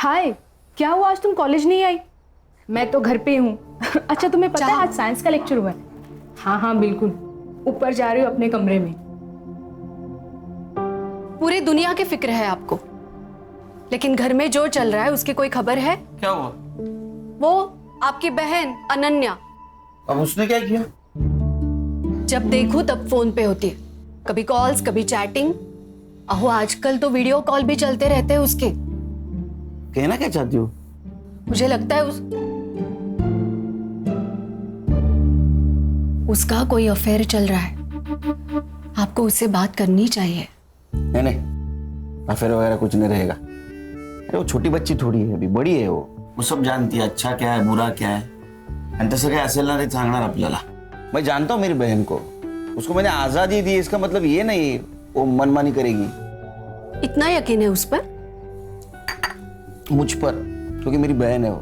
हाय, क्या हुआ आज तुम कॉलेज नहीं आई? मैं तो घर पे हूँ। अच्छा तुम्हें पता है आज साइंस का लेक्चर हुआ है? हाँ हाँ बिल्कुल, ऊपर जा रही हूँ अपने कमरे में। पूरी दुनिया की फिक्र है आपको, लेकिन घर में जो चल रहा है उसकी कोई खबर है? क्या हुआ? वो आपकी बहन अनन्या, अब उसने क्या किया? जब देखो तब फोन पे होती है, कभी कॉल्स कभी चैटिंग। अहो आजकल तो वीडियो कॉल भी चलते रहते हैं उसके। कहना क्या चाहती हो? मुझे लगता है उसका कोई अफेयर चल रहा है। आपको उससे बात करनी चाहिए। नहीं नहीं, अफेयर वगैरह कुछ नहीं रहेगा। अरे वो छोटी बच्ची थोड़ी है, अभी बड़ी है वो सब जानती है अच्छा क्या है बुरा क्या है, आणि तसं काही असेल ना ते सांगणार आपल्याला। मैं जानता हूँ मेरी बहन को, उसको मैंने आजादी दी, इसका मतलब ये नहीं वो मनमानी करेगी। इतना यकीन है उस पर? मुझ पर, क्योंकि मेरी बहन है वो।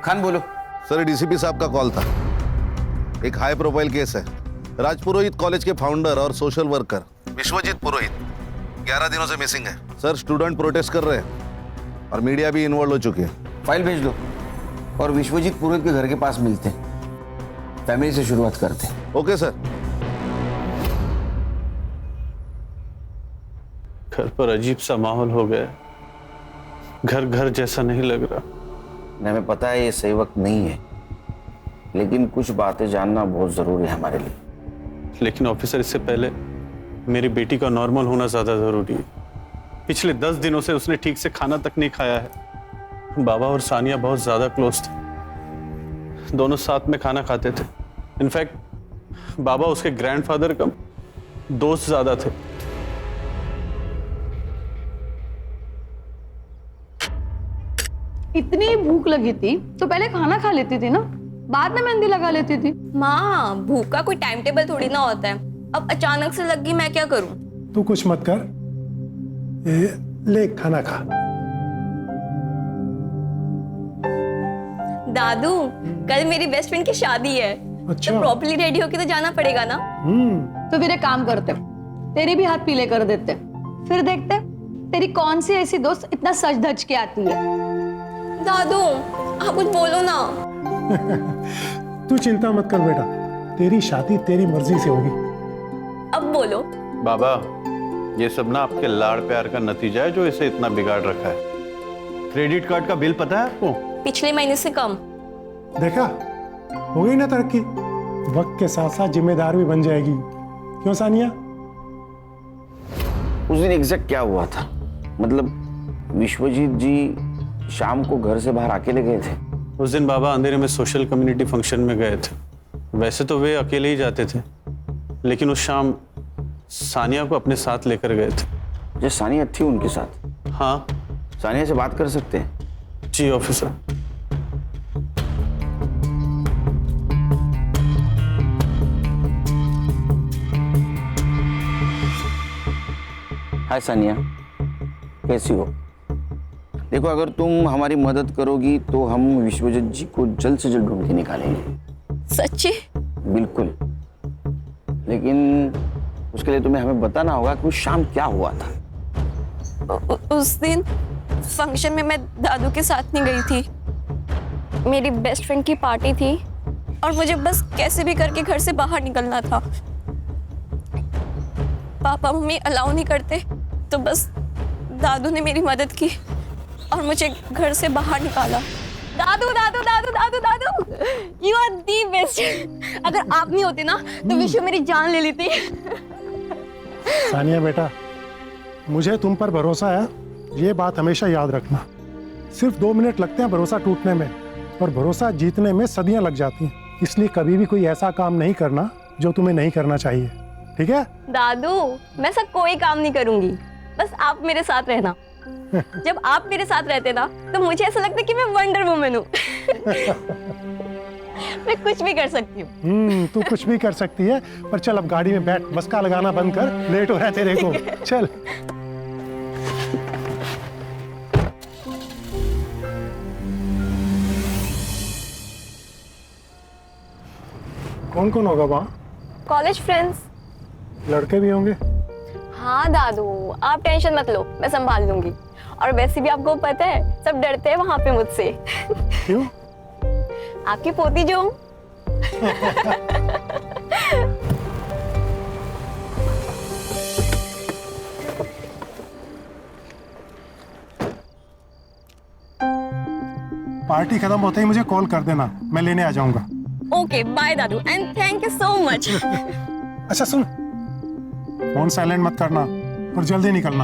खान बोलो। सर डीसीपी साहब का कॉल था। एक हाई प्रोफाइल केस है। राजपुरोहित कॉलेज के फाउंडर और सोशल वर्कर विश्वजीत पुरोहित 11 दिनों से मिसिंग है। सर स्टूडेंट प्रोटेस्ट कर रहे हैं और मीडिया भी इन्वॉल्व हो चुकी है। फाइल भेज दो और विश्वजीत पुरोहित के घर के पास मिलते हैं, फैमिली से शुरुआत करते हैं। Okay sir. घर पर अजीब सा माहौल हो गया, घर घर जैसा नहीं लग रहा। हमें पता है ये सही वक्त नहीं है, लेकिन कुछ बातें जानना बहुत जरूरी है हमारे लिए। लेकिन ऑफिसर, इससे पहले मेरी बेटी का नॉर्मल होना ज्यादा जरूरी है। पिछले 10 दिनों से उसने ठीक से खाना तक नहीं खाया है। बाबा और सानिया बहुत ज्यादा क्लोज थे, दोनों साथ में खाना खाते थे। इनफैक्ट बाबा उसके ग्रैंडफादर का दोस्त ज्यादा थे। इतनी भूख लगी थी तो पहले खाना खा लेती थी ना, बाद में मेहंदी लगा लेती थी। माँ, भूख का कोई टाइम टेबल थोड़ी ना होता है। अब अचानक से लग गई, मैं क्या करूं? तू कुछ मत कर, ले खाना खा। दादू, कल मेरी बेस्ट फ्रेंड की शादी है। अच्छा। तो प्रॉपर्ली रेडी होके तो जाना पड़ेगा ना। तो फिर एक काम करते, तेरे भी हाथ पीले कर देते, फिर देखते तेरी कौन सी ऐसी दोस्त इतना सज धज के आती है। दादू, आप कुछ बोलो ना। तू चिंता मत कर बेटा, तेरी शादी तेरी मर्जी से होगी। अब बोलो। बाबा, ये सब ना आपके लाड़ प्यार का नतीजा है जो इसे इतना बिगाड़ रखा है। क्रेडिट कार्ड का बिल पता है आपको? पिछले महीने से कम। देखा, हो गई ना तरक्की। वक्त के साथ साथ जिम्मेदार भी बन जाएगी। क्यों सानिया? उस दिन एग्जैक्ट क्या हुआ था? मतलब विश्वजीत जी शाम को घर से बाहर अकेले गए थे? उस दिन बाबा अंधेरे में सोशल कम्युनिटी फंक्शन में गए थे। वैसे तो वे अकेले ही जाते थे, लेकिन उस शाम सानिया को अपने साथ लेकर गए थे। जो सानिया थी उनके साथ? हाँ। सानिया से बात कर सकते हैं? जी ऑफिसर। हाय सानिया, कैसी हो? देखो, अगर तुम हमारी मदद करोगी तो हम विश्वजीत जी को जल्द से जल्द ढूंढ के निकालेंगे। सच्ची? बिल्कुल, लेकिन उसके लिए तुम्हें हमें बताना होगा कि उस शाम क्या हुआ था। उस दिन फंक्शन में मैं दादू के साथ नहीं गई थी। मेरी बेस्ट फ्रेंड की पार्टी थी और मुझे बस कैसे भी करके घर से बाहर निकलना था। पापा मम्मी अलाउ नहीं करते, तो बस दादू ने मेरी मदद की और मुझे घर से बाहर निकाला। दादू दादू दादू दादू दादू, यू आर दी बेस्ट। अगर आप नहीं होते ना तो विश्व मेरी जान ले लेती। सानिया बेटा, मुझे तुम पर भरोसा है, ये बात हमेशा याद रखना। सिर्फ 2 मिनट लगते हैं भरोसा टूटने में, और भरोसा जीतने में सदियां लग जाती हैं। इसलिए कभी भी कोई ऐसा काम नहीं करना जो तुम्हें नहीं करना चाहिए, ठीक है? दादू, मैं ऐसा कोई काम नहीं करूंगी, बस आप मेरे साथ रहना। जब आप मेरे साथ रहते ना तो मुझे ऐसा लगता है कि मैं वंडर वुमन हूँ। मैं कुछ भी कर सकती हूँ। तू कुछ भी कर सकती है, पर चल अब गाड़ी में बैठ, बस का लगाना बंद कर, लेट हो रहा है तेरे को। चल। कौन कौन होगा वहाँ? College friends. लड़के भी होंगे? हाँ दादू, आप टेंशन मत लो, मैं संभाल लूंगी। और वैसे भी आपको पता है सब डरते हैं वहां पे मुझसे। क्यों? आपकी पोती जो हूं। पार्टी खत्म होते ही मुझे कॉल कर देना, मैं लेने आ जाऊंगा। ओके बाय दादू and thank you so much. अच्छा सुन, फोन साइलेंट मत करना और जल्दी निकलना।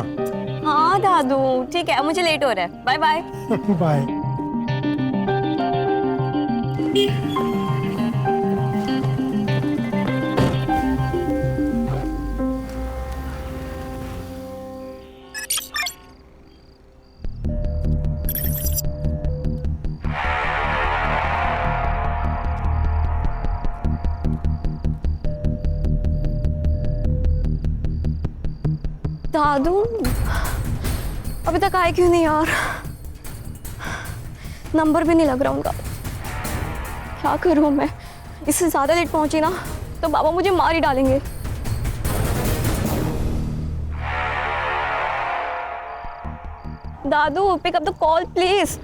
हाँ दादू ठीक है, मुझे लेट हो रहा है, बाय बाय। बाय। दादू अभी तक आए क्यों नहीं यार? नंबर भी नहीं लग रहा उनका। क्या करूं मैं? इससे ज्यादा लेट पहुंची ना तो बाबा मुझे मार ही डालेंगे। दादू pick up the call please,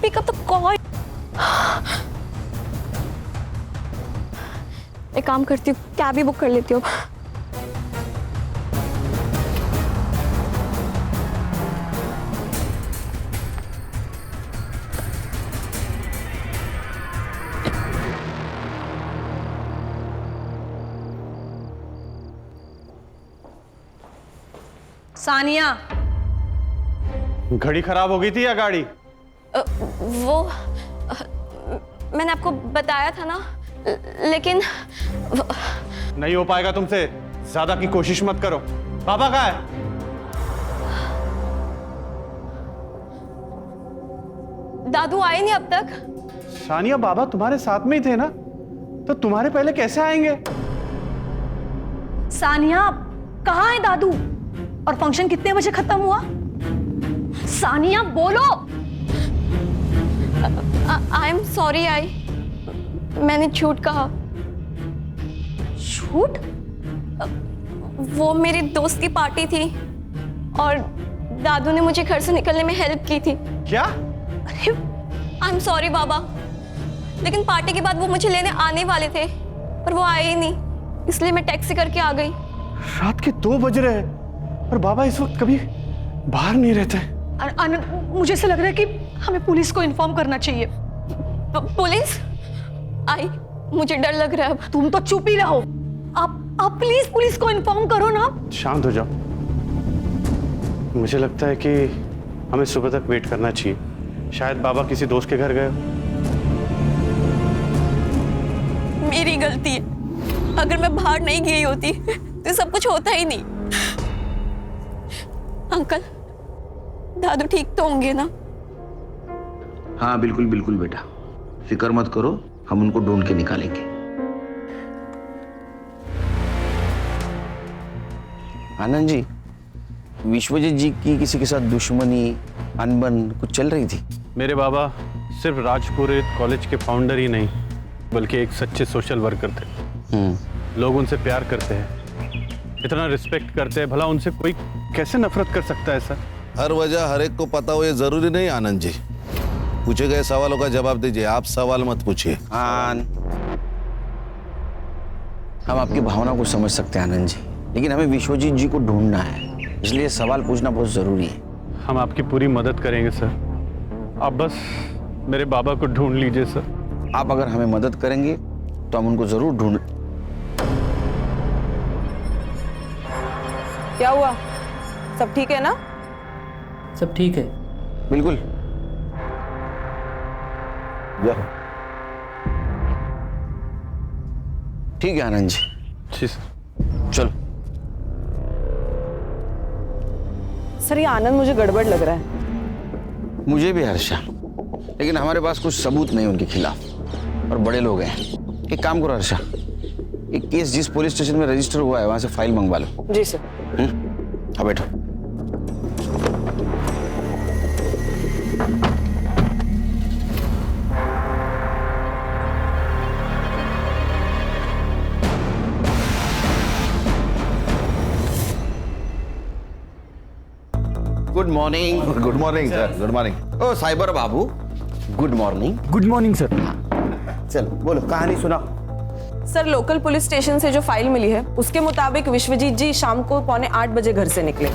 pick up the call. एक काम करती हूँ, कैब ही बुक कर लेती हूँ। सानिया, घड़ी खराब हो गई थी या गाड़ी? मैंने आपको बताया था ना, लेकिन नहीं हो पाएगा तुमसे, ज्यादा की कोशिश मत करो। पापा कहाँ है? दादू आए नहीं अब तक। सानिया, बाबा तुम्हारे साथ में ही थे ना, तो तुम्हारे पहले कैसे आएंगे? सानिया कहाँ है दादू? और फंक्शन कितने बजे खत्म हुआ? सानिया बोलो। आई एम सॉरी मैंने झूठ कहा। झूठ? वो मेरी दोस्त की पार्टी थी और दादू ने मुझे घर से निकलने में हेल्प की थी। क्या? आई एम सॉरी बाबा, लेकिन पार्टी के बाद वो मुझे लेने आने वाले थे पर वो आए ही नहीं, इसलिए मैं टैक्सी करके आ गई। रात के 2 बज रहे हैं और बाबा इस वक्त कभी बाहर नहीं रहते। आनंद, मुझे ऐसा लग रहा है कि हमें पुलिस को इन्फॉर्म करना चाहिए। पुलिस? आई मुझे डर लग रहा है अब। तुम तो चुप ही रहो। आप प्लीज पुलिस को इन्फॉर्म करो ना। शांत हो जाओ। मुझे लगता है कि हमें सुबह तक वेट करना चाहिए, शायद बाबा किसी दोस्त के घर गए हो। मेरी गलती है, अगर मैं बाहर नहीं गई होती तो सब कुछ होता ही नहीं। अंकल, दादू ठीक तो होंगे ना? हाँ बिल्कुल बिल्कुल बेटा, फिक्र मत करो, हम उनको ढूंढ के निकालेंगे। आनंद जी, विश्वजीत जी की किसी के साथ दुश्मनी, अनबन कुछ चल रही थी? मेरे बाबा सिर्फ राजपुरोहित कॉलेज के फाउंडर ही नहीं, बल्कि एक सच्चे सोशल वर्कर थे। लोग उनसे प्यार करते हैं, इतना रिस्पेक्ट करते हैं, भला उनसे कोई कैसे नफरत कर सकता है सर? हर वजह हर एक को पता हो ये जरूरी नहीं आनंद जी। पूछे गए सवालों का जवाब दीजिए, आप सवाल मत पूछिए। हम आपकी भावना को समझ सकते हैं आनंद जी, लेकिन हमें विश्वजीत जी को ढूंढना है, इसलिए सवाल पूछना बहुत जरूरी है। हम आपकी पूरी मदद करेंगे सर, आप बस मेरे बाबा को ढूंढ लीजिए सर। आप अगर हमें मदद करेंगे तो हम उनको जरूर ढूंढ। क्या हुआ? सब ठीक है ना? सब ठीक है। बिल्कुल। जाओ। ठीक है आनंद जी। जी सर। चलो। सर ये आनंद मुझे गड़बड़ लग रहा है। मुझे भी हर्षा, लेकिन हमारे पास कुछ सबूत नहीं उनके खिलाफ, और बड़े लोग हैं। एक काम करो हर्षा, एक केस जिस पुलिस स्टेशन में रजिस्टर हुआ है वहां से फाइल मंगवा लो। जी सर। अब बैठो। Morning. Good morning sir, good morning. ओ साइबर बाबू, good morning. Good morning sir. चलो बोलो, कहानी सुना। सर, लोकल पुलिस स्टेशन से जो फाइल मिली है उसके मुताबिक विश्वजीत जी शाम को 7:45 बजे घर से निकले।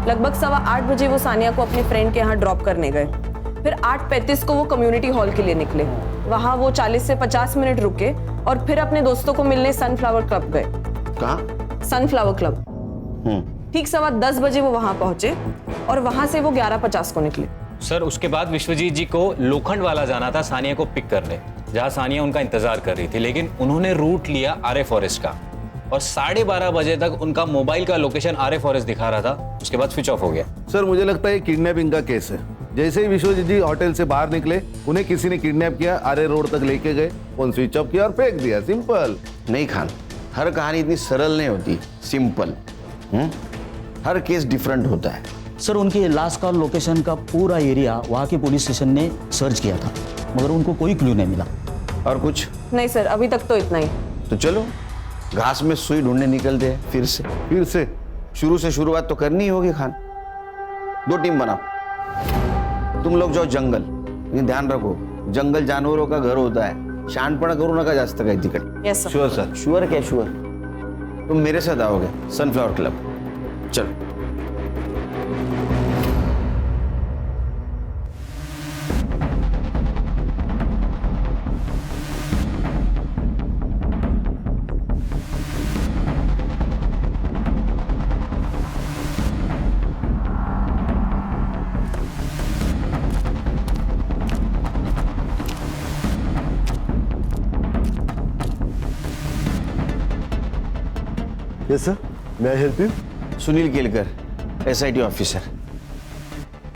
लगभग 8:15 बजे वो सानिया को अपने फ्रेंड के यहाँ ड्रॉप करने गए। फिर 8:35 को वो कम्युनिटी हॉल के लिए निकले। वहाँ वो 40 से 50 मिनट रुके और फिर अपने दोस्तों को मिलने सनफ्लावर क्लब गए। कहाँ? Sunflower club. ठीक 10:15 बजे वो वहाँ पहुंचे और वहाँ से वो 11:50 को निकले। सर उसके बाद विश्वजीत जी को लोखंड वाला जाना था सानिया को पिक करने, जहाँ सानिया उनका इंतजार कर रही थी, लेकिन उन्होंने रूट लिया आर्य फॉरेस्ट का और 12:30 बजे तक उनका मोबाइल का लोकेशन आर्य फॉरेस्ट दिखा रहा था। उसके बाद स्विच ऑफ हो गया। सर मुझे लगता है किडनैपिंग का केस है। जैसे ही विश्वजीत जी होटल से बाहर निकले, उन्हें किसी ने किडनैप किया, आर्य रोड तक लेके गए, फोन स्विच ऑफ किया और फेंक दिया। सिंपल। नहीं खान, हर कहानी इतनी सरल नहीं होती, सिंपल। हर केस डिफरेंट होता है। सर उनकी लास्ट कॉल लोकेशन का पूरा एरिया वहाँ के पुलिस स्टेशन ने सर्च किया था, मगर उनको कोई क्लू नहीं मिला। और कुछ नहीं सर, अभी तक तो इतना ही। तो चलो घास में सुई ढूंढने निकलते हैं फिर से। शुरू से शुरुआत तो करनी ही होगी खान। 2 टीम बनाओ, तुम लोग जाओ जंगल, लेकिन ध्यान रखो जंगल जानवरों का घर होता है, शहाणपणा करू नका जास्त काही तिकडे। Yes sir. Sure sir. Sure क्या श्योर? तुम मेरे साथ आओगे सनफ्लावर क्लब। चलो। यस सर, मैं help you? Sunil Kelkar, SIT officer.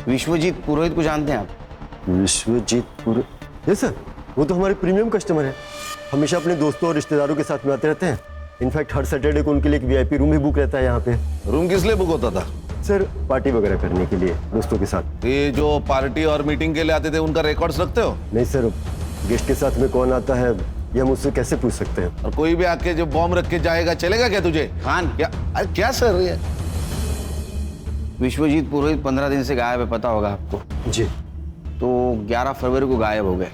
Vishwajeet Purohit को जानते हैं आप? विश्वजीत पुरोहित? यस सर, वो तो हमारे प्रीमियम कस्टमर हैं। हमेशा अपने दोस्तों और रिश्तेदारों के साथ में आते रहते हैं। इनफैक्ट हर सैटरडे को उनके लिए एक VIP रूम भी बुक रहता है यहाँ पे। रूम किस लिए बुक होता था? सर पार्टी वगैरह करने के लिए दोस्तों के साथ। ये जो पार्टी और मीटिंग के लिए आते थे उनका रिकॉर्ड्स रखते हो? नहीं सर, गेस्ट के साथ में कौन आता है ये हम उससे कैसे पूछ सकते हैं? और कोई भी आके जो बॉम्ब रख के जाएगा चलेगा क्या तुझे? खान, क्या सर ये? विश्वजीत पुरोहित 15 दिन से गायब है, पता होगा आपको। जी। तो 11 फरवरी को गायब हो गए।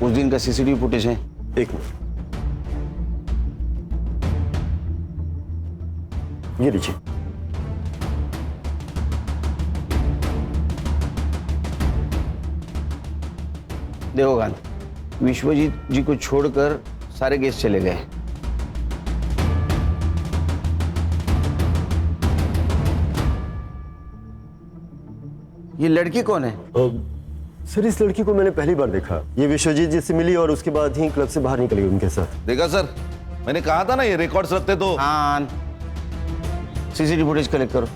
उस दिन का CCTV फुटेज है। एक मिनट, ये लीजिए। देखो खान, विश्वजीत जी को छोड़कर सारे गेस्ट चले गए। ये लड़की कौन है? सर इस लड़की को मैंने पहली बार देखा। ये विश्वजीत जी से मिली और उसके बाद ही क्लब से बाहर निकल गई उनके साथ। देखा सर, मैंने कहा था ना ये रिकॉर्ड्स रखते तो। हाँ, CCTV फुटेज कलेक्ट करो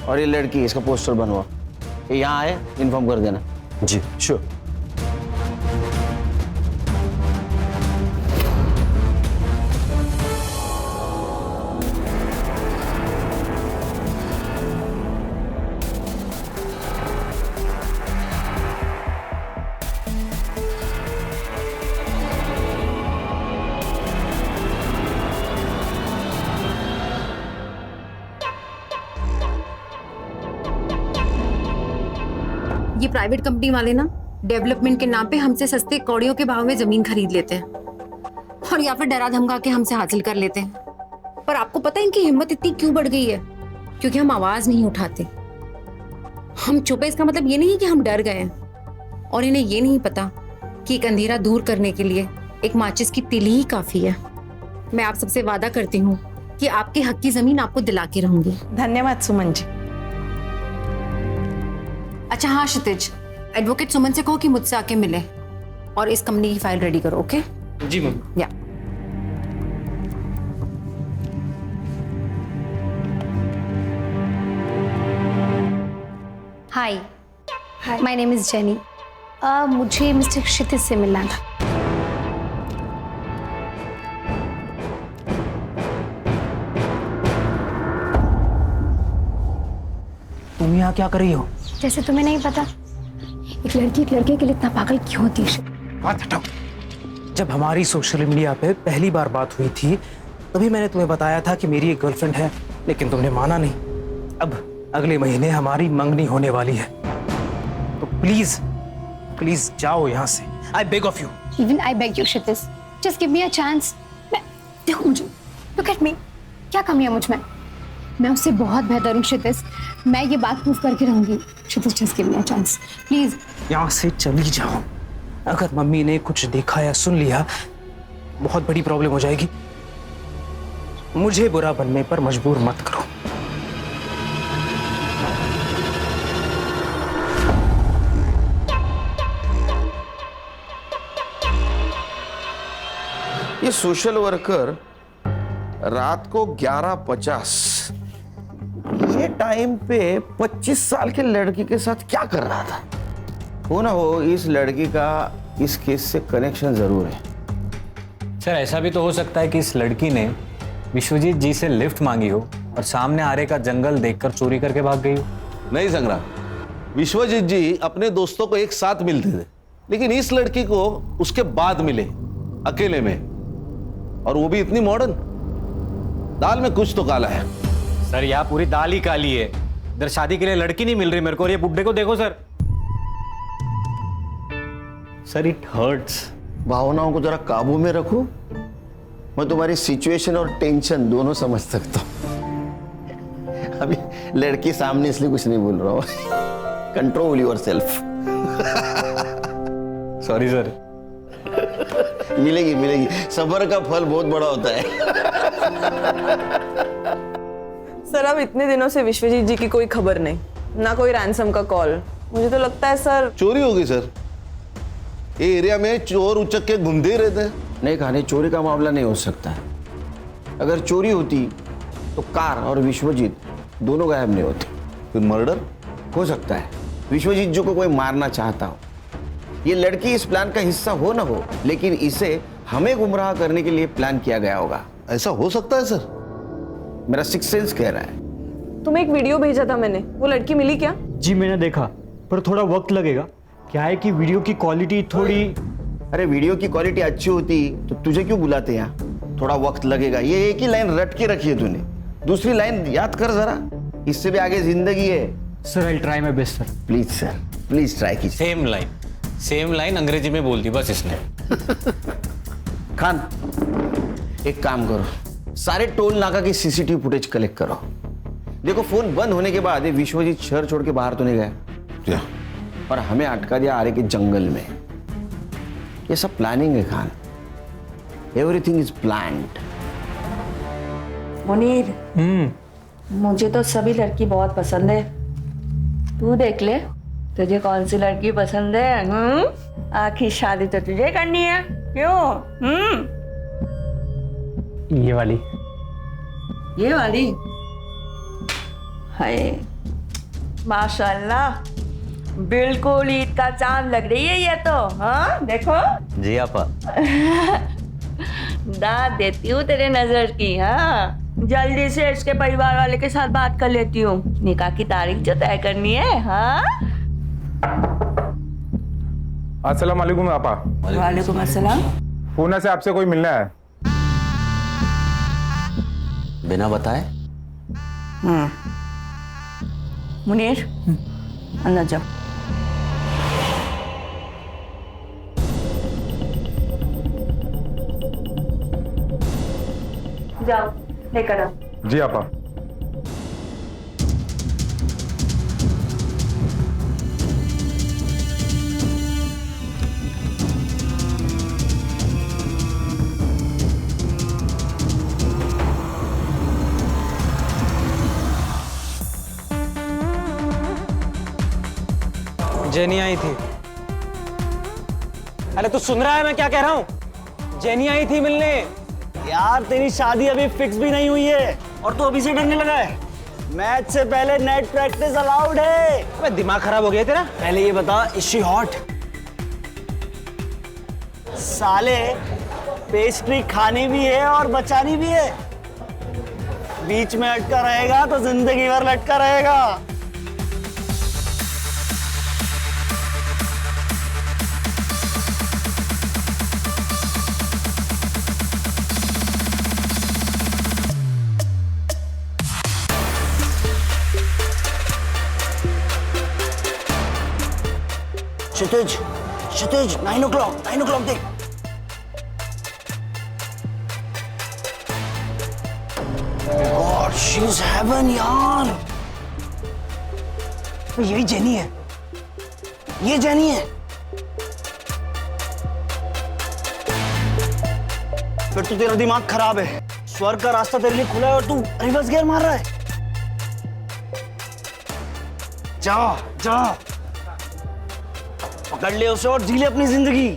और ये लड़की, इसका पोस्टर बनवाओ। ये यहाँ आए, इन्फॉर्म कर देना। जी श्योर। ये प्राइवेट कंपनी वाले ना डेवलपमेंट के नाम पे हमसे सस्ते कौड़ियों के भाव में जमीन खरीद लेते हैं और या फिर डरा धमका के हमसे हासिल कर लेते हैं। पर आपको पता है इनकी हिम्मत इतनी क्यों बढ़ गई है? क्योंकि हम आवाज नहीं उठाते। हम चुप है इसका मतलब ये नहीं कि हम डर गए हैं, और इन्हें ये नहीं पता कि एक अंधेरा दूर करने के लिए एक माचिस की तिली ही काफी है। मैं आप सबसे वादा करती हूँ कि आपके हक की जमीन आपको दिला के रहूंगी। धन्यवाद सुमन जी। अच्छा हाँ क्षितिज, एडवोकेट सुमन से कहो कि मुझसे आके मिले और इस कंपनी की फाइल रेडी करो। ओके जी मैम। या हाय, माय नेम इज जेनी। मुझे मिस्टर क्षितिज से मिलना था। तुम यहाँ क्या कर रही हो? जैसे तुम्हें नहीं पता, एक लड़की एक लड़के के लिए इतना पागल क्यों होती है? बात हटाओ। जब हमारी सोशल मीडिया पे पहली बार बात हुई थी तभी मैंने तुम्हें बताया था कि मेरी एक गर्लफ्रेंड है, लेकिन तुमने माना नहीं। अब अगले महीने हमारी मंगनी होने वाली है, तो प्लीज प्लीज जाओ यहाँ से। I beg of you. Even I beg you Kshitij, just give me a chance. मैं देखो मुझे, लुक एट मी, क्या कमी है मुझ में? मैं उससे बहुत बेहतर हूँ क्षितिज, मैं ये बात प्रूव करके रहूंगी। Kshitij just give me a chance please. यहाँ से चली जाओ। अगर मम्मी ने कुछ देखा या सुन लिया बहुत बड़ी प्रॉब्लम हो जाएगी। मुझे बुरा बनने पर मजबूर मत करो। ये सोशल वर्कर रात को 11:50 ये टाइम पे 25 साल के लड़की के साथ क्या कर रहा था? हो ना हो, इस लड़की का इस केस से कनेक्शन जरूर है। सर ऐसा भी तो हो सकता है कि इस लड़की ने विश्वजीत जी से लिफ्ट मांगी हो और सामने आरे का जंगल देखकर चोरी करके भाग गई हो। नहीं संग्राम, विश्वजीत जी अपने दोस्तों को एक साथ मिलते थे, लेकिन इस लड़की को उसके बाद मिले अकेले में, और वो भी इतनी मॉडर्न। दाल में कुछ तो काला है। सर यहाँ पूरी दाल ही काली है। इधर शादी के लिए लड़की नहीं मिल रही मेरे को, और ये बुड्ढे को देखो सर। Sir it hurts. भावनाओं को जरा काबू में रखो। मैं तुम्हारी सिचुएशन और टेंशन दोनों समझ सकता हूं। अभी लड़की सामने इसलिए कुछ नहीं बोल रहा हूं। Control yourself. Sorry sir. मिलेगी मिलेगी, सब्र का फल बहुत बड़ा होता है। सर अब इतने दिनों से विश्वजीत जी की कोई खबर नहीं, ना कोई रैंसम का कॉल। मुझे तो लगता है सर चोरी होगी सर। ये एरिया में चोर उचक के घूमते ही रहते हैं। नहीं कहानी, चोरी का मामला नहीं हो सकता है। अगर चोरी होती तो कार और विश्वजीत दोनों गायब नहीं होते। फिर मर्डर हो सकता है। विश्वजीत जी को कोई मारना चाहता हो, ये लड़की इस प्लान का हिस्सा हो ना हो, लेकिन इसे हमें गुमराह करने के लिए प्लान किया गया होगा। ऐसा हो सकता है सर? मेरा सिक्स सेंस कह रहा है। तुम्हें एक वीडियो भेजा था मैंने, वो लड़की मिली क्या? जी मैंने देखा, पर थोड़ा वक्त लगेगा। क्या है कि वीडियो की क्वालिटी थोड़ी। अरे वीडियो की क्वालिटी अच्छी होती तो तुझे क्यों बुलाते यहाँ? थोड़ा वक्त लगेगा। ये एक ही लाइन रट के रखी है तूने, दूसरी लाइन याद कर जरा। इससे भी आगे जिंदगी है। Sir I try my best sir. Please sir, please try कीजिए। सेम लाइन अंग्रेजी में बोल दी बस इसने। खान एक काम करो, सारे टोल नाका की सीसीटीवी फुटेज कलेक्ट करो। देखो फोन बंद होने के बाद ये विश्वजीत शहर छोड़ के बाहर तो नहीं गया, और हमें अटका दिया आरे के जंगल में। ये सब प्लानिंग है Khan. Everything is planned. Munir, मुझे तो सभी लड़की बहुत पसंद है। तू देख ले तुझे कौन सी लड़की पसंद है। आखिर शादी तो तुझे करनी है, क्यों? ये वाली। ये वाली? हाय माशाल्लाह, बिल्कुल ईद का चांद लग रही है ये तो। हाँ देखो। जी आपा। दाद देती हूँ तेरे नजर की। हाँ जल्दी से इसके परिवार वाले के साथ बात कर लेती हूँ, निकाह की तारीख जो तय करनी है। हाँ अस्सलाम वालेकुम आपा। वालेकुम अस्सलाम। पूना से आपसे कोई मिलना है। बिना बताए? मुनीर अंदर जाओ। जाओ लेकर आओ। जी आपा। जेनी आई थी। अरे तू सुन रहा है मैं क्या कह रहा हूँ? जेनी आई थी मिलने। यार तेरी शादी अभी फिक्स भी नहीं हुई है और तू अभी से डरने लगा है। मैच से पहले नेट प्रैक्टिस अलाउड है। अबे दिमाग खराब हो गया तेरा? पहले ये बता, इज शी हॉट? साले पेस्ट्री खानी भी है और बचानी भी है। बीच में अटका रहेगा तो जिंदगी भर लटका रहेगा। क्षितिज क्षितिज 9 o'clock देख। गॉड शी इज हेवन यार। यही जेनी है, ये जेनी है। फिर तो तेरा दिमाग खराब है। स्वर्ग का रास्ता तेरे लिए खुला है और तू रिवर्स गियर मार रहा है। जा जा पकड़ ले उसे और जी ले अपनी जिंदगी।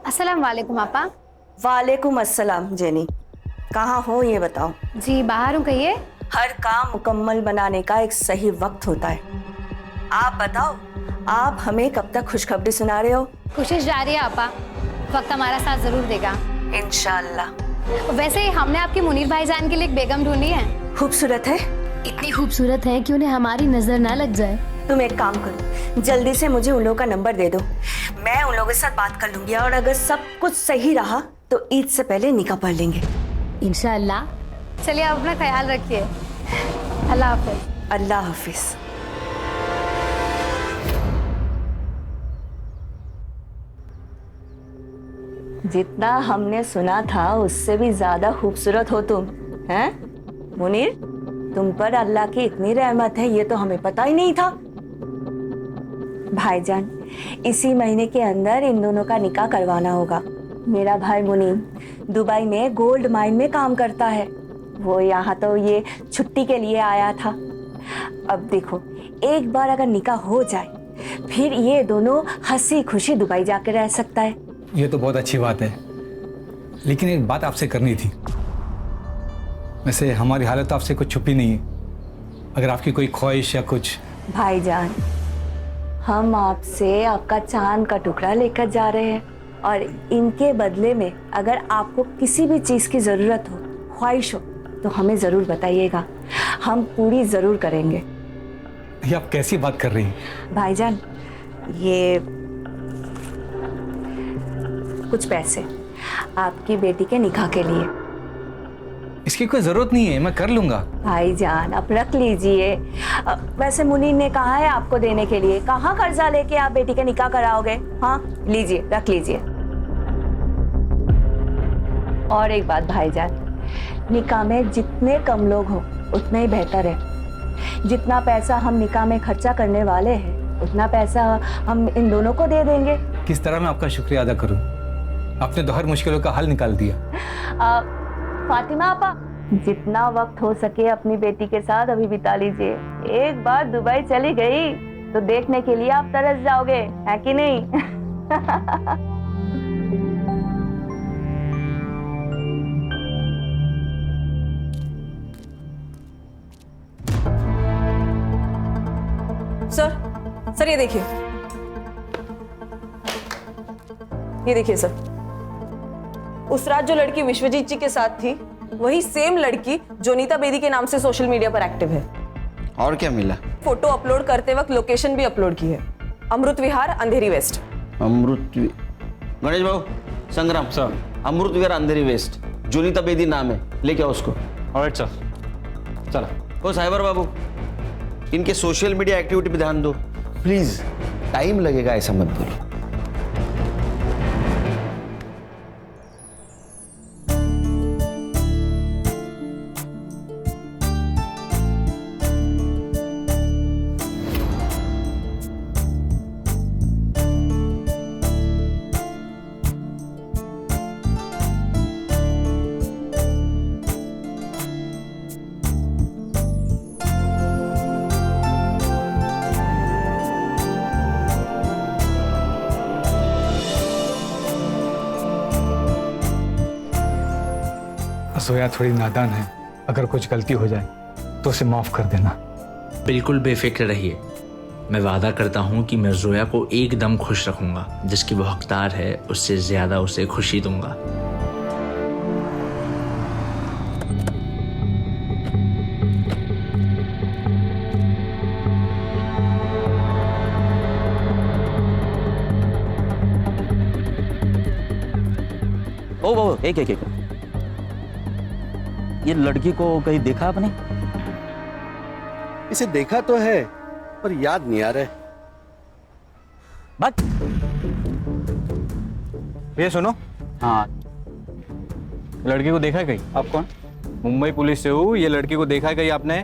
अस्सलाम वालेकुम आपा। वालेकुम अस्सलाम जेनी, कहाँ हो ये बताओ। जी बाहर हूँ, कहिए। हर काम मुकम्मल बनाने का एक सही वक्त होता है। आप बताओ, आप हमें कब तक खुशखबरी सुना रहे हो? कोशिश जारी है आपा, वक्त हमारा साथ जरूर देगा इंशाल्लाह। वैसे हमने आपके मुनीर भाईजान के लिए एक बेगम ढूंढी है। खूबसूरत है? इतनी खूबसूरत है कि उन्हें हमारी नजर ना लग जाए। तुम एक काम करो, जल्दी से मुझे उन लोगों का नंबर दे दो, मैं उन लोगों के साथ बात कर लूंगी और अगर सब कुछ सही रहा तो ईद से पहले निकाह पढ़ लेंगे इंशाल्लाह। चलिए आप अपना ख्याल रखिए। अल्लाह हाफिज। अल्लाह हाफिज। जितना हमने सुना था उससे भी ज्यादा खूबसूरत हो तुम, हैं? मुनीर, तुम पर अल्लाह की इतनी रहमत है ये तो हमें पता ही नहीं था। भाईजान, इसी महीने के अंदर इन दोनों का निकाह करवाना होगा। मेरा भाई मुनीर दुबई में गोल्ड माइन में काम करता है। वो यहाँ तो ये छुट्टी के लिए आया था। अब देखो, एक बार अगर निकाह हो जाए फिर ये दोनों हंसी खुशी दुबई जाकर रह सकता है। ये तो बहुत अच्छी बात है, लेकिन एक बात आपसे करनी थी। वैसे हमारी हालत आपसे कुछ छुपी नहीं है, अगर आपकी कोई ख्वाहिश या कुछ। भाईजान, हम आपसे आपका चांद का टुकड़ा लेकर जा रहे हैं और इनके बदले में अगर आपको किसी भी चीज़ की ज़रूरत हो, ख्वाहिश हो, तो हमें ज़रूर बताइएगा, हम पूरी ज़रूर करेंगे। ये आप कैसी बात कर रही हैं? भाईजान, ये कुछ पैसे आपकी बेटी के निकाह के लिए। इसकी कोई ज़रूरत नहीं है, मैं कर लूँगा। भाईजान, आप रख लीजिए। वैसे मुनीर ने कहा है आपको देने के लिए, कहाँ कर्जा लेके आप बेटी का निकाह कराओगे? हाँ, लीजिए, रख लीजिए। और एक बात भाईजान, निकाह में जितने कम लोग हो उतना ही बेहतर है। जितना पैसा हम निकाह में खर्चा करने वाले हैं उतना पैसा हम इन दोनों को दे देंगे। किस तरह मैं आपका शुक्रिया अदा करूँ? आपने तो हर मुश्किलों का हल निकाल दिया। फातिमा आपा, जितना वक्त हो सके अपनी बेटी के साथ अभी बिता लीजिए। एक बार दुबई चली गई तो देखने के लिए आप तरस जाओगे, है कि नहीं? सर ये देखिए, सर, उस रात जो लड़की विश्वजीत जी के साथ थी वही सेम लड़की जोनीता बेदी के नाम से सोशल मीडिया पर एक्टिव है। और क्या मिला? फोटो अपलोड करते वक्त लोकेशन भी अपलोड की है, अमृत विहार, अंधेरी वेस्ट। गणेश बाबू, संग्राम सर, अमृत विहार अंधेरी वेस्ट, जोनीता बेदी नाम है, लेके आओ उसको। ऑलराइट सर, चलो। ओ साइबर बाबू, इनके सोशल मीडिया एक्टिविटी पे ध्यान दो प्लीज, टाइम लगेगा ऐसा मत बोलो। जोया थोड़ी नादान है, अगर कुछ गलती हो जाए तो उसे माफ कर देना। बिल्कुल बेफिक्र रहिए, मैं वादा करता हूँ कि मैं जोया को एकदम खुश रखूंगा। जिसकी वो हकदार है उससे ज्यादा उसे खुशी दूंगा। ओ बाबू एक एक एक, ये लड़की को कहीं देखा आपने? इसे देखा तो है पर याद नहीं आ रहा है। बात ये सुनो। हाँ, लड़की को देखा है कहीं? आप कौन? मुंबई पुलिस से हूँ। ये लड़की को देखा है कहीं आपने?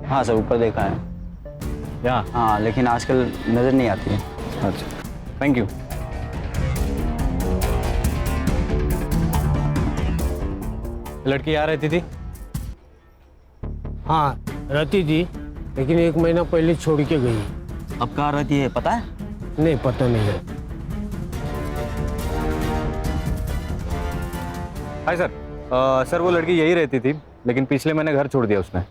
हाँ सर, ऊपर देखा है। यहाँ? हाँ, लेकिन आजकल नजर नहीं आती है। अच्छा, थैंक यू। लड़की यहाँ रहती थी? हाँ रहती थी, लेकिन 1 महीना पहले छोड़ के गई। अब कहाँ रहती है पता है? नहीं, पता नहीं है। Hi sir. सर वो लड़की यही रहती थी, लेकिन पिछले महीने घर छोड़ दिया उसने।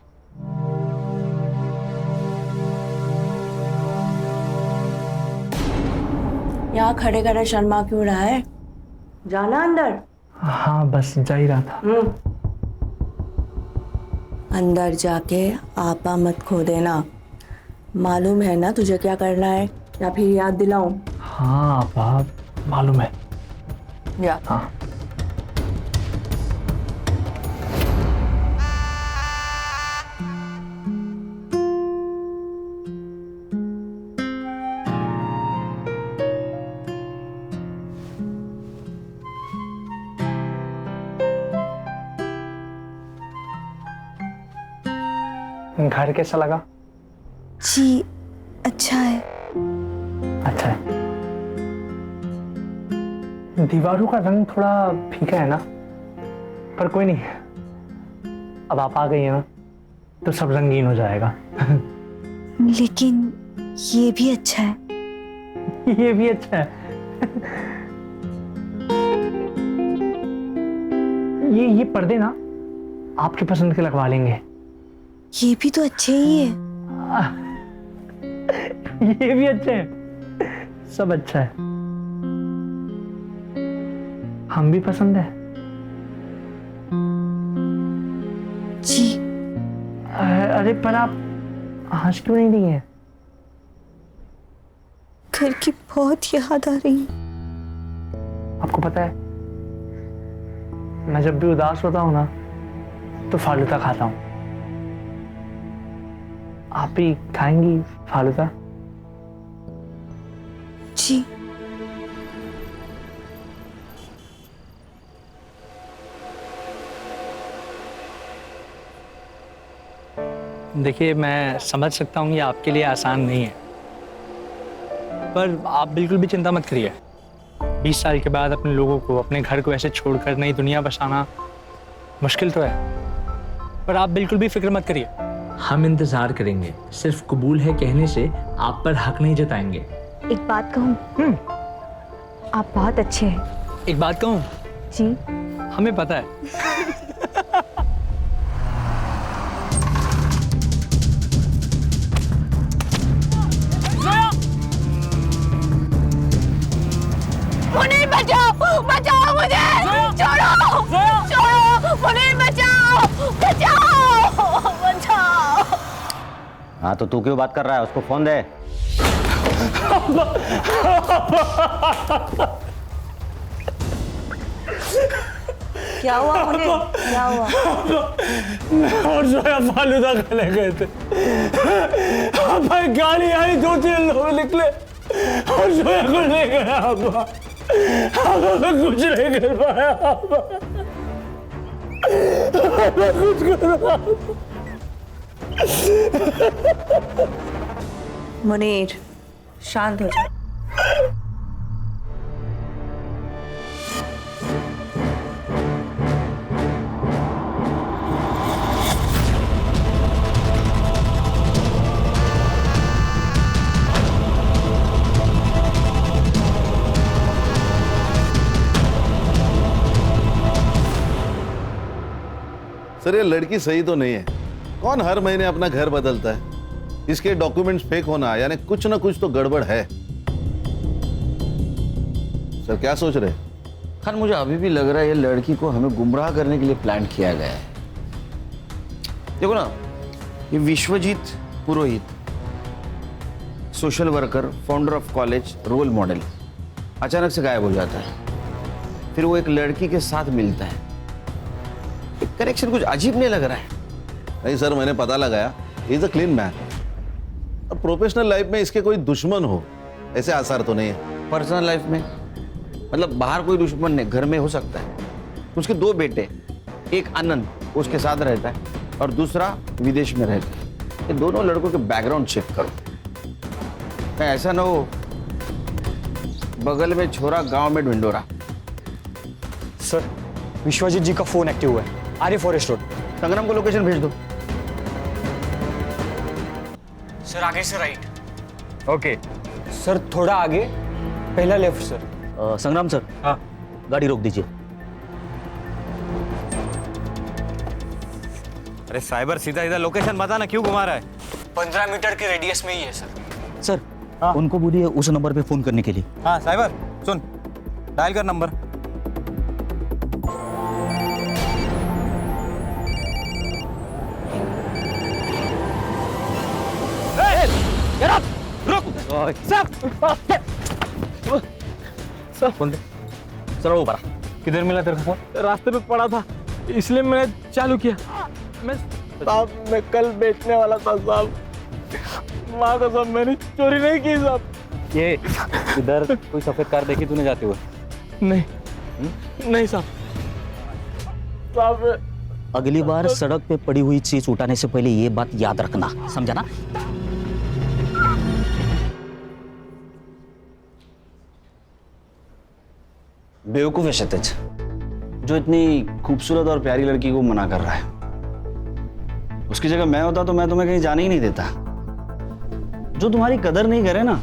यहाँ खड़े खड़े शर्मा क्यों रहा है? जाना अंदर। हाँ बस जा ही रहा था। अंदर जाके आपा मत खो देना। मालूम है ना तुझे क्या करना है, या फिर याद दिलाऊं? हाँ बाप, मालूम है। या हाँ। घर कैसा लगा? जी अच्छा है। अच्छा है। दीवारों का रंग थोड़ा फीका है ना, पर कोई नहीं, अब आप आ गई है ना तो सब रंगीन हो जाएगा। लेकिन ये भी अच्छा है। ये भी अच्छा है। ये पर्दे ना आपकी पसंद के लगवा लेंगे। ये भी तो अच्छे ही है। ये भी अच्छे हैं, सब अच्छा है। हम भी पसंद है जी। अरे पर आप हंस क्यों नहीं रही हैं? घर की बहुत याद आ रही है। आपको पता है, मैं जब भी उदास होता हूं ना तो फालूदा खाता हूं। आप भी खाएंगी फालूदा? जी। देखिए मैं समझ सकता हूँ ये आपके लिए आसान नहीं है, पर आप बिल्कुल भी चिंता मत करिए। 20 साल के बाद अपने लोगों को, अपने घर को ऐसे छोड़कर नई दुनिया बसाना मुश्किल तो है, पर आप बिल्कुल भी फिक्र मत करिए। हम इंतजार करेंगे, सिर्फ कबूल है कहने से आप पर हक नहीं जताएंगे। एक बात कहूँ? आप बहुत अच्छे हैं। एक बात कहूँ? जी। हमें पता है। मुनीर बचाओ, बचाओ मुझे, छोड़ो, छोड़ो, मुनीर बचाओ, बचाओ, बचाओ। हाँ तो तू क्यों बात कर रहा है? उसको फोन दे। क्या हुआ मुनीर? क्या हुआ? और जोया फालूदा खाने गए थे। भाई गाड़ी आई, 2-3 लोग निकले और जोया को ले गया। मैं कुछ नहीं कर पाया। मैं कुछ कर मुनीर शांत हो जा। सर ये लड़की सही तो नहीं है। कौन हर महीने अपना घर बदलता है? इसके डॉक्यूमेंट्स फेक होना यानी कुछ ना कुछ तो गड़बड़ है। सर क्या सोच रहे? खान मुझे अभी भी लग रहा है ये लड़की को हमें गुमराह करने के लिए प्लान किया गया है। देखो ना, ये Vishwajeet Purohit, social worker, founder of college, role model, अचानक से गायब हो जाता है, फिर वो एक लड़की के साथ मिलता है। कनेक्शन कुछ अजीब नहीं लग रहा है? नहीं सर, मैंने पता लगाया, इज अ क्लीन मैन। अब प्रोफेशनल लाइफ में इसके कोई दुश्मन हो ऐसे आसार तो नहीं है। पर्सनल लाइफ में मतलब बाहर कोई दुश्मन नहीं, घर में हो सकता है। उसके 2 बेटे, एक आनंद उसके साथ रहता है और दूसरा विदेश में रहता है। ये दोनों लड़कों के बैकग्राउंड चेक करो, कहीं ऐसा ना हो बगल में छोरा गांव में ढिंडोरा। सर, विश्वजीत जी का फोन एक्टिव हुआ है, आर्य फॉरेस्ट रोड। संग्राम को लोकेशन भेज दो। सर आगे से राइट। ओके सर, थोड़ा आगे, पहला लेफ्ट सर। संग्राम सर, हाँ गाड़ी रोक दीजिए। अरे साइबर, सीधा सीधा लोकेशन बता ना, क्यों घुमा रहा है? 15 मीटर के रेडियस में ही है सर। सर, उनको बोलिए उस नंबर पे फोन करने के लिए। हाँ साइबर, सुन, डायल कर नंबर। सर वो पड़ा। किधर मिला तेरे को फोन? रास्ते पे पड़ा था, इसलिए मैंने चालू किया। मैं कल बेचने वाला था साहब, माँ कसम मैंने चोरी नहीं की साहब। ये इधर कोई सफेद कार देखी तूने जाते हुए? नहीं साहब। अगली बार सड़क पे पड़ी हुई चीज उठाने से पहले ये बात याद रखना, समझा ना? बेवकूफ है क्षितिज, जो इतनी खूबसूरत और प्यारी लड़की को मना कर रहा है। उसकी जगह मैं होता तो मैं तुम्हें कहीं जाने ही नहीं देता। जो तुम्हारी कदर नहीं करे ना,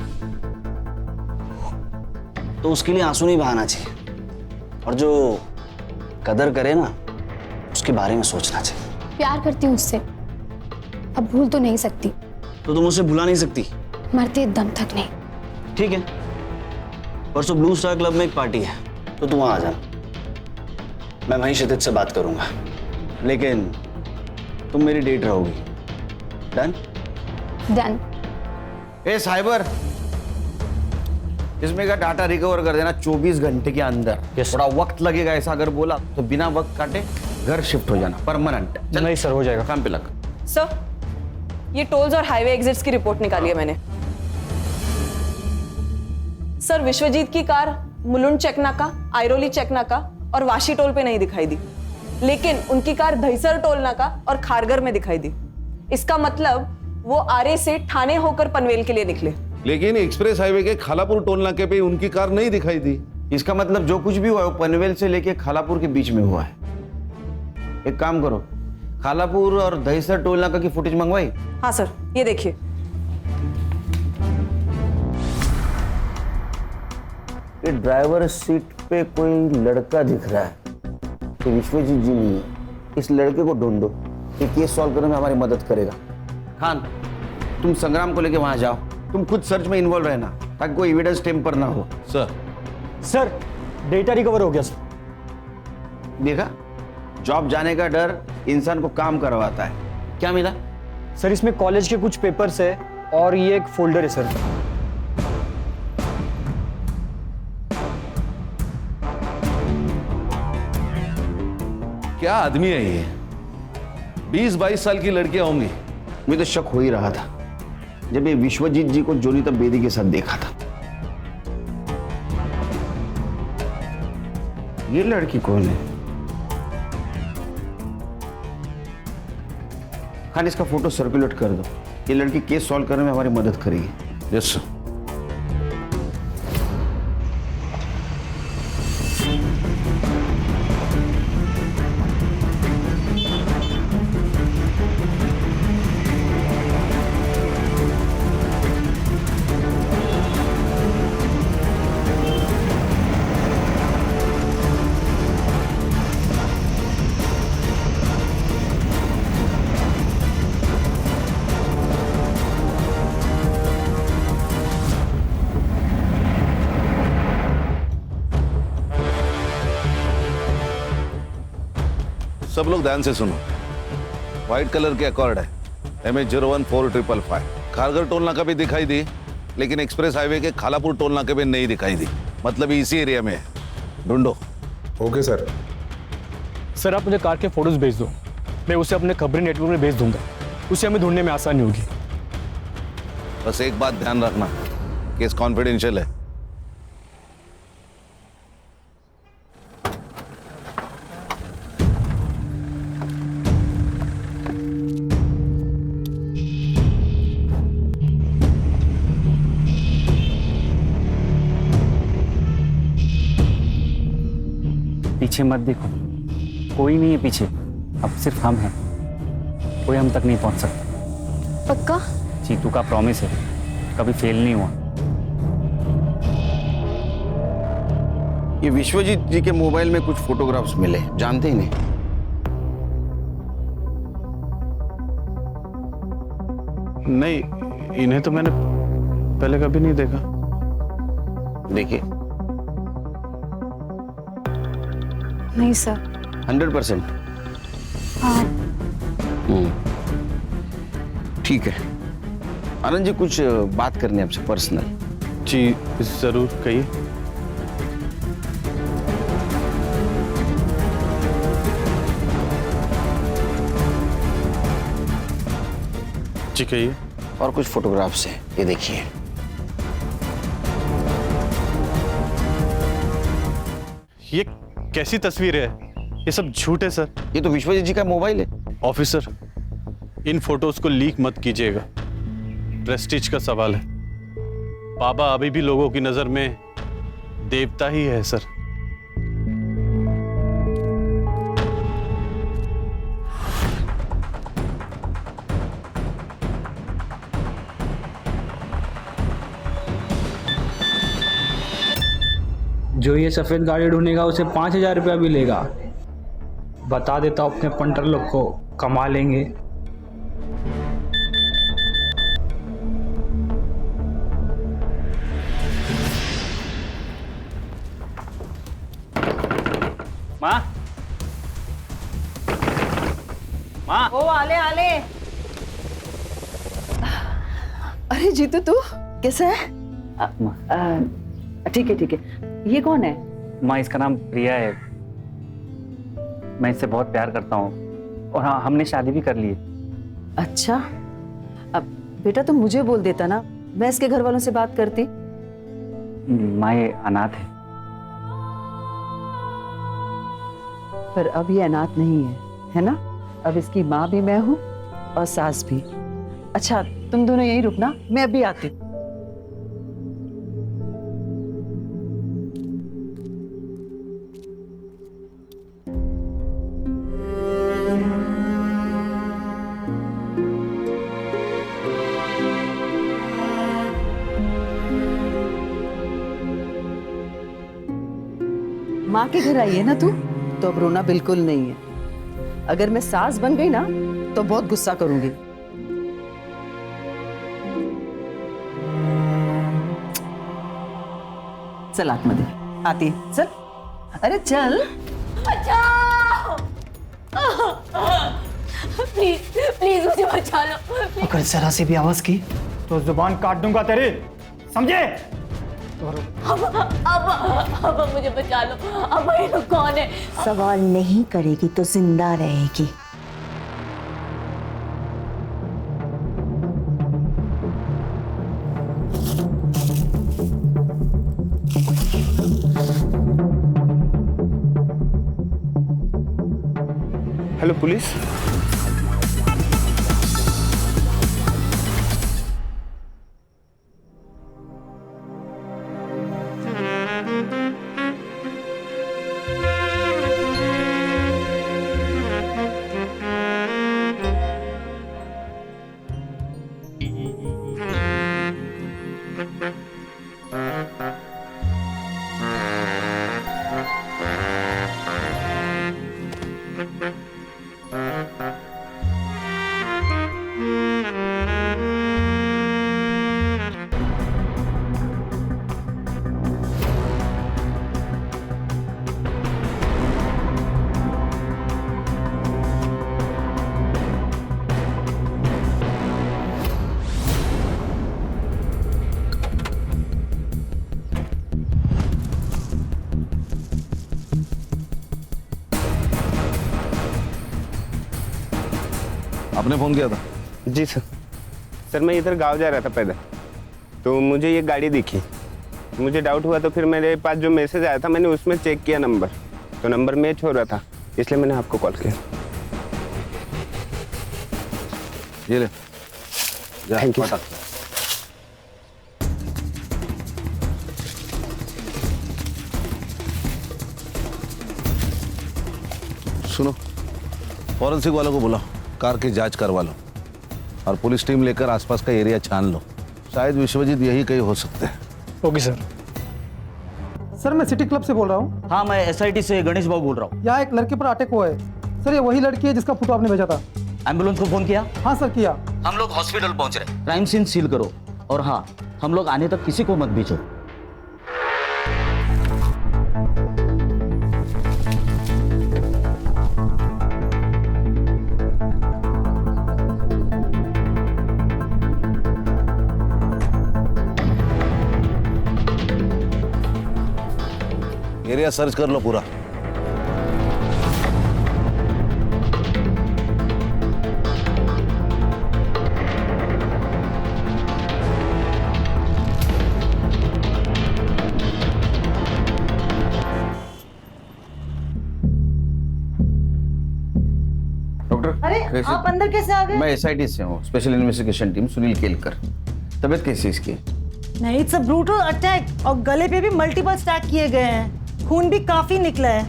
तो उसके लिए आंसू नहीं बहाना चाहिए, और जो कदर करे ना, उसके बारे में सोचना चाहिए। प्यार करती हूँ उससे, अब भूल तो नहीं सकती। तो तुम उसे भुला नहीं सकती? मरते दम तक नहीं। ठीक है, परसों ब्लू स्टार क्लब में एक पार्टी है, तो तुम वहां आ जाना। मैं वहीं क्षितिज से बात करूंगा, लेकिन तुम मेरी डेट रहोगी। डन? डन। ए साइबर, इसमें का डाटा रिकवर कर देना 24 घंटे के अंदर। थोड़ा वक्त लगेगा, ऐसा अगर बोला तो बिना वक्त काटे घर शिफ्ट हो जाना, परमानेंट। नहीं सर, हो जाएगा। काम पे लग। सर, ये टोल्स और हाईवे एग्जिट्स की रिपोर्ट निकाली है मैंने। सर, विश्वजीत की कार मुलुंड चेक नाका, आयरोली चेक नाका और वाशी टोल पे नहीं दिखाई दी, लेकिन उनकी कार दहिसर टोल नाका और खारगर में दिखाई दी। इसका मतलब वो आरे से ठाणे होकर पनवेल के लिए निकले। लेकिन एक्सप्रेस हाईवे के खालापुर टोल नाके पे उनकी कार नहीं दिखाई दी। इसका मतलब जो कुछ भी हुआ है वो पनवेल से लेके खालापुर के बीच में हुआ है। एक काम करो, खालापुर और दहिसर टोल नाका की फुटेज मंगवाई? हाँ सर, ये देखिए। ये ड्राइवर सीट पे कोई लड़का दिख रहा है, तो विश्वजीत जी नहीं है। इस लड़के को ढूंढो, ये केस सॉल्व करने में हमारी मदद करेगा। खान, तुम संग्राम को लेके वहां जाओ, तुम खुद सर्च में इन्वॉल्व रहना ताकि कोई एविडेंस टेम्पर ना हो। सर, डेटा रिकवर हो गया सर। देखा, जॉब जाने का डर इंसान को काम करवाता है। क्या मिला? सर, इसमें कॉलेज के कुछ पेपर्स है और ये एक फोल्डर है सर। क्या आदमी है ये? 20-22 साल की लड़कियां होंगी। मुझे तो शक हो ही रहा था जब ये विश्वजीत जी को जोनीता बेदी के साथ देखा था। ये लड़की कौन है? खान, इसका फोटो सर्कुलेट कर दो। ये लड़की केस सॉल्व करने में हमारी मदद करेगी। Yes sir. सब लोग ध्यान से सुनो। व्हाइट कलर के अकॉर्ड है, MH014555। खारगर टोल नाका भी दिखाई दी, लेकिन एक्सप्रेस हाईवे के खालापुर टोल नाके पे नहीं दिखाई दी। मतलब इसी एरिया में है। ढूंढो। Okay sir. सर आप मुझे कार के फोटोज भेज दो, मैं उसे अपने खबरी नेटवर्क में भेज दूंगा, उसे हमें ढूंढने में आसानी होगी। बस एक बात ध्यान रखना, केस कॉन्फिडेंशियल है। पीछे मत देखो, कोई नहीं है पीछे, अब सिर्फ हम हैं, कोई हम तक नहीं पहुंच सकता। पक्का? चीतू का प्रॉमिस है, कभी फेल नहीं हुआ। ये विश्वजीत जी के मोबाइल में कुछ फोटोग्राफ्स मिले, जानते ही नहीं। नहीं, इन्हें तो मैंने पहले कभी नहीं देखा। देखिए। नहीं सर। 100%? हाँ। ठीक है। आनंद जी, कुछ बात करनी है आपसे पर्सनल। जी जरूर, कहिए। जी कहिए। और कुछ फोटोग्राफ्स हैं, ये देखिए। ये कैसी तस्वीर है? ये सब झूठ है सर। ये तो विश्वजीत जी का मोबाइल है। ऑफिसर, इन फोटोज को लीक मत कीजिएगा, प्रेस्टीज का सवाल है। बाबा अभी भी लोगों की नजर में देवता ही है सर। जो ये सफ़ेद गाड़ी ढूंढेगा उसे 5,000 रुपया भी लेगा। बता देता हूँ अपने पंटर लोग को, कमा लेंगे। माँ, माँ। ओ आले आले। अरे जीतू, तू कैसा है? ठीक है ठीक है। ये कौन है? माँ, इसका नाम प्रिया है। मैं इससे बहुत प्यार करता हूँ और हाँ, हमने शादी भी कर ली है। अच्छा, अब बेटा तुम मुझे बोल देता ना, मैं इसके घर वालों से बात करती। माँ, ये अनाथ है। पर अब ये अनाथ नहीं है ना? अब इसकी माँ भी मैं हूँ और सास भी। अच्छा, तुम दोनों यहीं रुकना, मैं अभी आती हूँ। माँ के घर आई है ना तू, तो अब रोना बिल्कुल नहीं है। अगर मैं सास बन गई ना तो बहुत गुस्सा करूंगी। चल आत्मदे, आती है, चल। अरे चल। बचाओ! प्लीज प्लीज मुझे बचा लो। अगर जरा से भी आवाज की तो जुबान काट दूंगा तेरी, समझे? अब मुझे बचा लो। अब ये लोग कौन है? सवाल नहीं करेगी तो जिंदा रहेगी। Hello police. आपने फोन किया था? जी सर। सर मैं इधर गांव जा रहा था पैदल, तो मुझे ये गाड़ी दिखी, मुझे डाउट हुआ, तो फिर मेरे पास जो मैसेज आया था मैंने उसमें चेक किया नंबर, तो नंबर मैच हो रहा था, इसलिए मैंने आपको कॉल किया। ये ले, थैंक यू। सुनो, फॉरेंसिक वालों को बुलाओ, कार की जांच करवा लो और पुलिस टीम लेकर आसपास का एरिया छान लो। शायद विश्वजीत यही कहीं हो सकते हैं। Okay sir. सर मैं सिटी क्लब से बोल रहा हूँ। हाँ मैं SIT से गणेश बाबू बोल रहा हूँ। यहाँ एक लड़के पर अटैक हुआ है सर, ये वही लड़की है जिसका फोटो आपने भेजा था। एम्बुलेंस को फोन किया? हाँ सर किया। हम लोग हॉस्पिटल पहुंच रहे हैं। क्राइम सीन सील करो और हाँ हम लोग आने तक किसी को मत भेजो। एरिया सर्च कर लो पूरा। डॉक्टर, अरे आप अंदर कैसे आ गए? मैं SIT से हूँ, special investigation team, Sunil Kelkar. तबीयत कैसी इसकी? नहीं, इट्स अ ब्रूटल अटैक और गले पे भी मल्टीपल स्टैक किए गए हैं, खून भी काफी निकला है।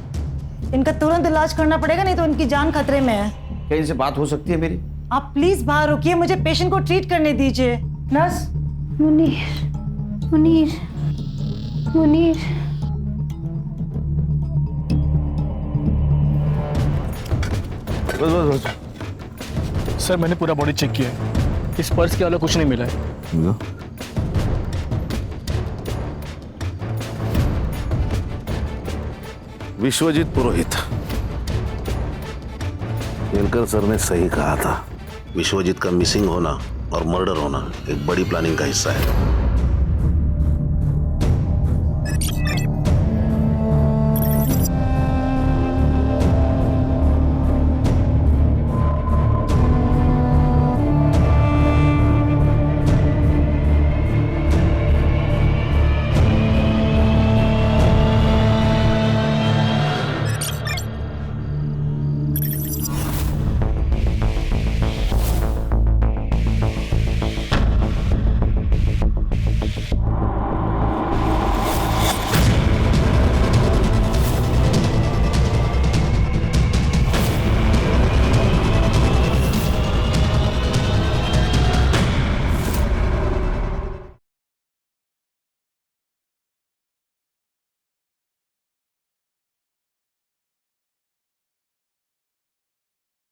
इनका तुरंत इलाज करना पड़ेगा, नहीं तो इनकी जान खतरे में है। क्या इनसे बात हो सकती है मेरी? आप प्लीज बाहर रुकिए, मुझे पेशेंट को ट्रीट करने दीजिए। नर्स। मुनीर, मुनीर, मुनीर। बस। सर मैंने पूरा बॉडी चेक किया है, इस पर्स के अलावा कुछ नहीं मिला है। विश्वजीत पुरोहित। केलकर सर ने सही कहा था, विश्वजीत का मिसिंग होना और मर्डर होना एक बड़ी प्लानिंग का हिस्सा है।